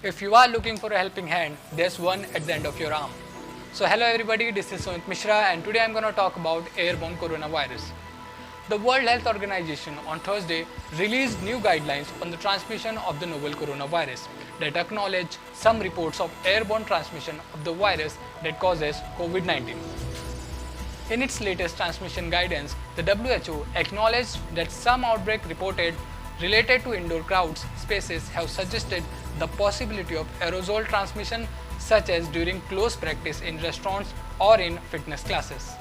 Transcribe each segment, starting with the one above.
If you are looking for a helping hand, there's one at the end of your arm. So hello everybody, this is Sumit Mishra and today I'm going to talk about airborne coronavirus. The World Health Organization on Thursday released new guidelines on the transmission of the novel coronavirus that acknowledge some reports of airborne transmission of the virus that causes COVID-19. In its latest transmission guidance, the WHO acknowledged that some outbreaks reported related to indoor crowds spaces have suggested the possibility of aerosol transmission, such as during close practice in restaurants or in fitness classes.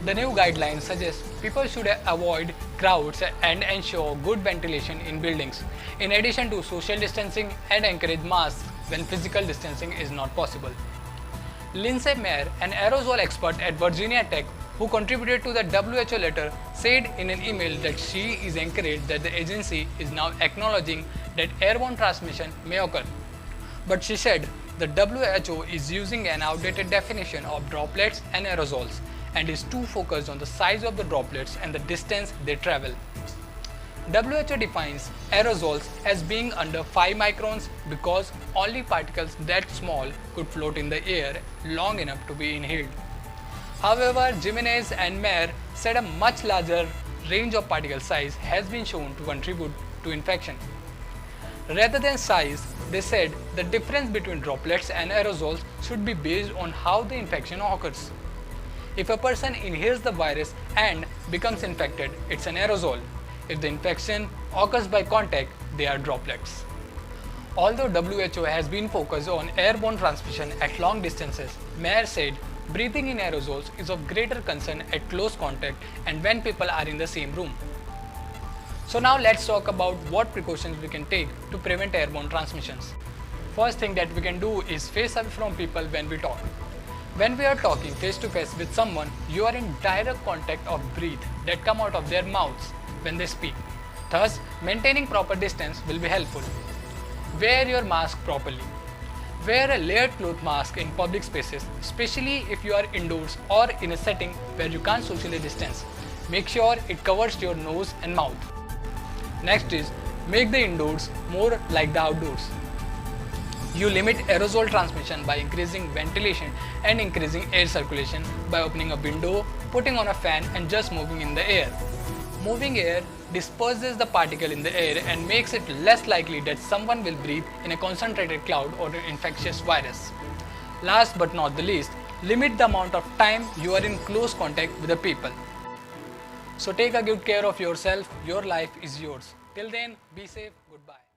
The new guidelines suggest people should avoid crowds and ensure good ventilation in buildings, in addition to social distancing, and encourage masks when physical distancing is not possible. Lindsay Mayer, an aerosol expert at Virginia Tech who contributed to the WHO letter, said in an email that she is encouraged that the agency is now acknowledging that airborne transmission may occur. But she said the WHO is using an outdated definition of droplets and aerosols and is too focused on the size of the droplets and the distance they travel. WHO defines aerosols as being under 5 microns because only particles that small could float in the air long enough to be inhaled. However, Jimenez and Mayer said a much larger range of particle size has been shown to contribute to infection. Rather than size, they said the difference between droplets and aerosols should be based on how the infection occurs. If a person inhales the virus and becomes infected, it's an aerosol. If the infection occurs by contact, they are droplets. Although WHO has been focused on airborne transmission at long distances, Mayer said breathing in aerosols is of greater concern at close contact and when people are in the same room. So now let's talk about what precautions we can take to prevent airborne transmissions. First thing that we can do is face away from people when we talk. When we are talking face to face with someone, you are in direct contact of breath that come out of their mouths when they speak. Thus, maintaining proper distance will be helpful. Wear your mask properly. Wear a layered cloth mask in public spaces, especially if you are indoors or in a setting where you can't socially distance. Make sure it covers your nose and mouth. Next is, make the indoors more like the outdoors. You limit aerosol transmission by increasing ventilation and increasing air circulation by opening a window, putting on a fan and just moving in the air. Moving air disperses the particle in the air and makes it less likely that someone will breathe in a concentrated cloud or an infectious virus. Last but not the least, limit the amount of time you are in close contact with the people. So take a good care of yourself, your life is yours. Till then, be safe, goodbye.